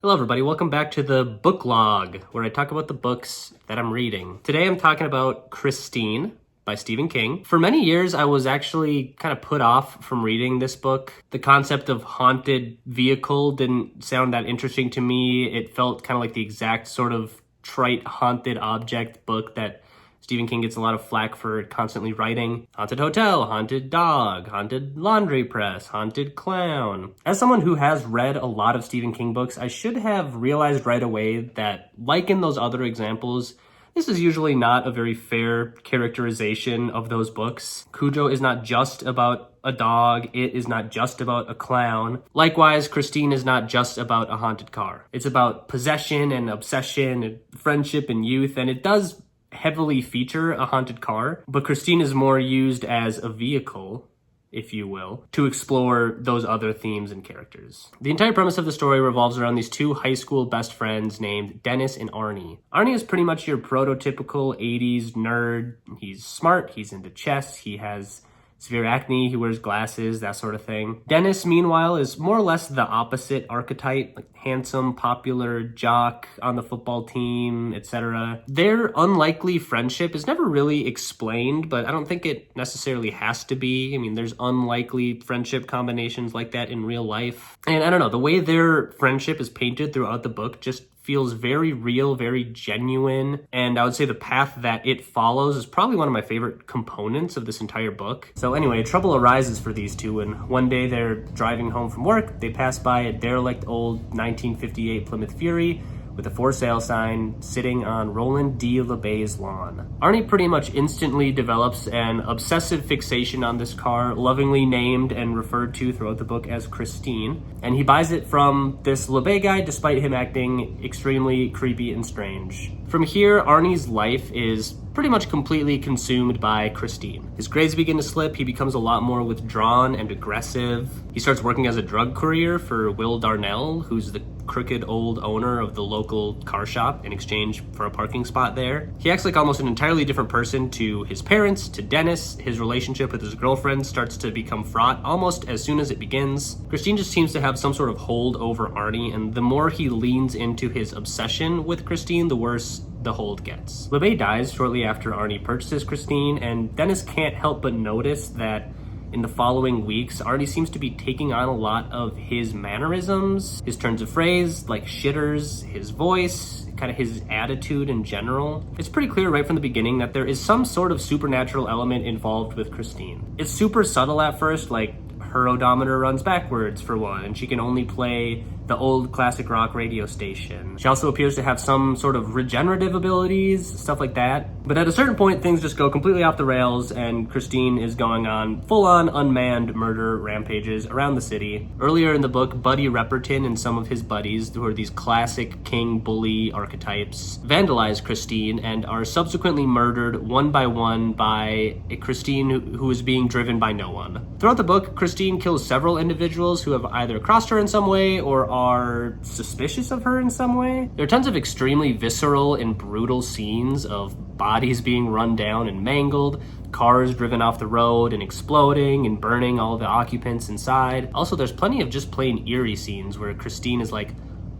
Hello everybody, welcome back to the book log, where I talk about the books that I'm reading. Today I'm talking about Christine by Stephen King. For many years I was actually kind of put off from reading this book. The concept of haunted vehicle didn't sound that interesting to me. It felt kind of like the exact sort of trite haunted object book that Stephen King gets a lot of flack for constantly writing. Haunted hotel, haunted dog, haunted laundry press, haunted clown. As someone who has read a lot of Stephen King books, I should have realized right away that, like in those other examples, this is usually not a very fair characterization of those books. Cujo is not just about a dog. It is not just about a clown. Likewise, Christine is not just about a haunted car. It's about possession and obsession and friendship and youth, and it does heavily feature a haunted car, but Christine is more used as a vehicle, if you will, to explore those other themes and characters. The entire premise of the story revolves around these two high school best friends named Dennis and Arnie. Arnie is pretty much your prototypical 80s nerd. He's smart, he's into chess, he has severe acne, he wears glasses, that sort of thing. Dennis, meanwhile, is more or less the opposite archetype, like handsome, popular jock on the football team, etc. Their unlikely friendship is never really explained, but I don't think it necessarily has to be. I mean, there's unlikely friendship combinations like that in real life. And I don't know, the way their friendship is painted throughout the book just feels very real, very genuine, and I would say the path that it follows is probably one of my favorite components of this entire book. So anyway, trouble arises for these two, and one day they're driving home from work. They pass by a derelict old 1958 Plymouth Fury with a for sale sign sitting on Roland D. LeBay's lawn. Arnie pretty much instantly develops an obsessive fixation on this car, lovingly named and referred to throughout the book as Christine, and he buys it from this LeBay guy despite him acting extremely creepy and strange. From here, Arnie's life is pretty much completely consumed by Christine. His grades begin to slip, he becomes a lot more withdrawn and aggressive. He starts working as a drug courier for Will Darnell, who's the crooked old owner of the local car shop, in exchange for a parking spot there. He acts like almost an entirely different person to his parents, to Dennis. His relationship with his girlfriend starts to become fraught almost as soon as it begins. Christine just seems to have some sort of hold over Arnie, and the more he leans into his obsession with Christine, the worse the hold gets. LeBay dies shortly after Arnie purchases Christine, and Dennis can't help but notice that in the following weeks, Arnie seems to be taking on a lot of his mannerisms, his turns of phrase, like shitters, his voice, kind of his attitude in general. It's pretty clear right from the beginning that there is some sort of supernatural element involved with Christine. It's super subtle at first, like her odometer runs backwards for one, and she can only play the old classic rock radio station. She also appears to have some sort of regenerative abilities, stuff like that. But at a certain point, things just go completely off the rails, and Christine is going on full-on unmanned murder rampages around the city. Earlier in the book, Buddy Repperton and some of his buddies, who are these classic king bully archetypes, vandalize Christine and are subsequently murdered one by one by a Christine who is being driven by no one. Throughout the book, Christine kills several individuals who have either crossed her in some way or are suspicious of her in some way. There are tons of extremely visceral and brutal scenes of bodies being run down and mangled, cars driven off the road and exploding and burning all the occupants inside. Also, there's plenty of just plain eerie scenes where Christine is like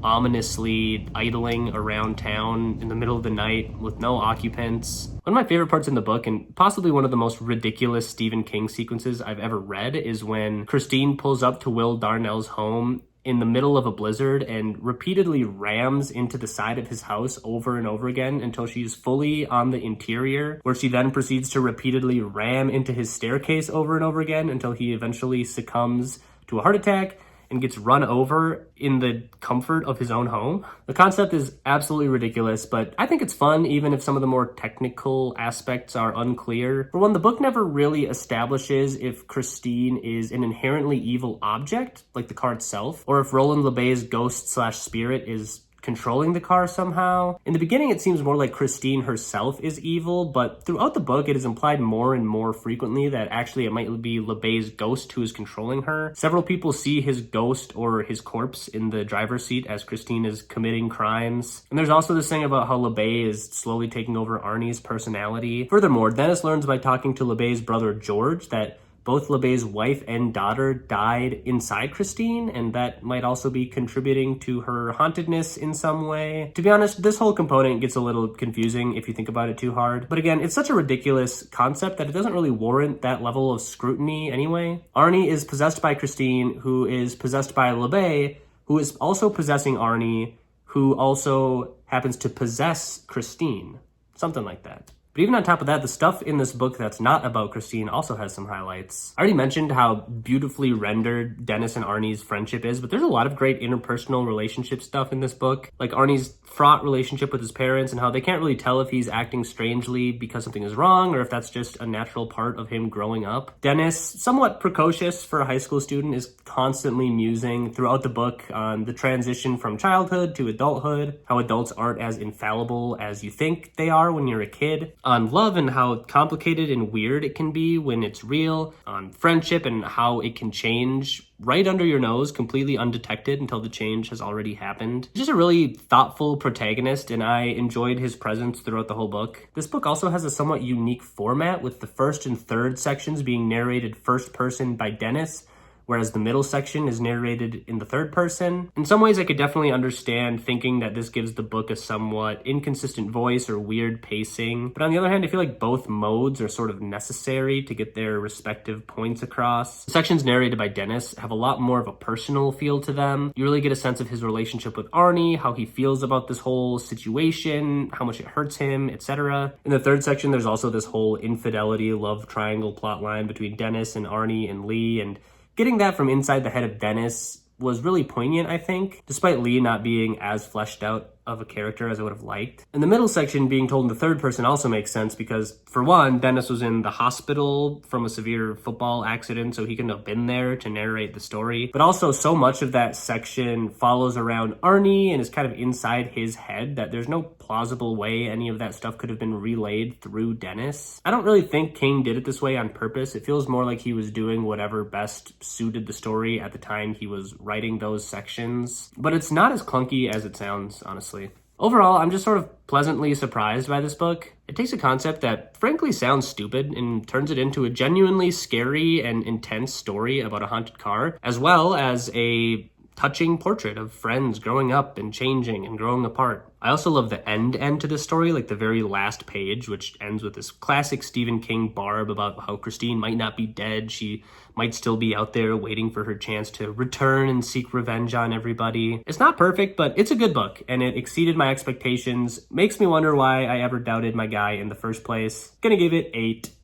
ominously idling around town in the middle of the night with no occupants. One of my favorite parts in the book, and possibly one of the most ridiculous Stephen King sequences I've ever read, is when Christine pulls up to Will Darnell's home in the middle of a blizzard and repeatedly rams into the side of his house over and over again until she's fully on the interior, where she then proceeds to repeatedly ram into his staircase over and over again until he eventually succumbs to a heart attack and gets run over in the comfort of his own home. The concept is absolutely ridiculous, but I think it's fun even if some of the more technical aspects are unclear. For one, the book never really establishes if Christine is an inherently evil object, like the car itself, or if Roland LeBay's ghost/spirit is controlling the car somehow. In the beginning, it seems more like Christine herself is evil, but throughout the book, it is implied more and more frequently that actually it might be LeBay's ghost who is controlling her. Several people see his ghost or his corpse in the driver's seat as Christine is committing crimes. And there's also this thing about how LeBay is slowly taking over Arnie's personality. Furthermore, Dennis learns by talking to LeBay's brother George that both LeBay's wife and daughter died inside Christine, and that might also be contributing to her hauntedness in some way. To be honest, this whole component gets a little confusing if you think about it too hard. But again, it's such a ridiculous concept that it doesn't really warrant that level of scrutiny anyway. Arnie is possessed by Christine, who is possessed by LeBay, who is also possessing Arnie, who also happens to possess Christine. Something like that. But even on top of that, the stuff in this book that's not about Christine also has some highlights. I already mentioned how beautifully rendered Dennis and Arnie's friendship is, but there's a lot of great interpersonal relationship stuff in this book. Like Arnie's fraught relationship with his parents and how they can't really tell if he's acting strangely because something is wrong or if that's just a natural part of him growing up. Dennis, somewhat precocious for a high school student, is constantly musing throughout the book on the transition from childhood to adulthood, how adults aren't as infallible as you think they are when you're a kid, on love and how complicated and weird it can be when it's real, on friendship and how it can change right under your nose, completely undetected until the change has already happened. Just a really thoughtful protagonist, and I enjoyed his presence throughout the whole book. This book also has a somewhat unique format, with the first and third sections being narrated first person by Dennis, whereas the middle section is narrated in the third person. In some ways, I could definitely understand thinking that this gives the book a somewhat inconsistent voice or weird pacing. But on the other hand, I feel like both modes are sort of necessary to get their respective points across. The sections narrated by Dennis have a lot more of a personal feel to them. You really get a sense of his relationship with Arnie, how he feels about this whole situation, how much it hurts him, etc. In the third section, there's also this whole infidelity love triangle plotline between Dennis and Arnie and Lee, and getting that from inside the head of Dennis was really poignant, I think, despite Lee not being as fleshed out of a character as I would have liked. And the middle section being told in the third person also makes sense because, for one, Dennis was in the hospital from a severe football accident, so he couldn't have been there to narrate the story. But also, so much of that section follows around Arnie and is kind of inside his head that there's no plausible way any of that stuff could have been relayed through Dennis. I don't really think King did it this way on purpose. It feels more like he was doing whatever best suited the story at the time he was writing those sections. But it's not as clunky as it sounds, honestly. Overall, I'm just sort of pleasantly surprised by this book. It takes a concept that frankly sounds stupid and turns it into a genuinely scary and intense story about a haunted car, as well as a touching portrait of friends growing up and changing and growing apart. I also love the end to this story, like the very last page, which ends with this classic Stephen King barb about how Christine might not be dead. She might still be out there waiting for her chance to return and seek revenge on everybody. It's not perfect, but it's a good book, and it exceeded my expectations. Makes me wonder why I ever doubted my guy in the first place. Gonna give it 8.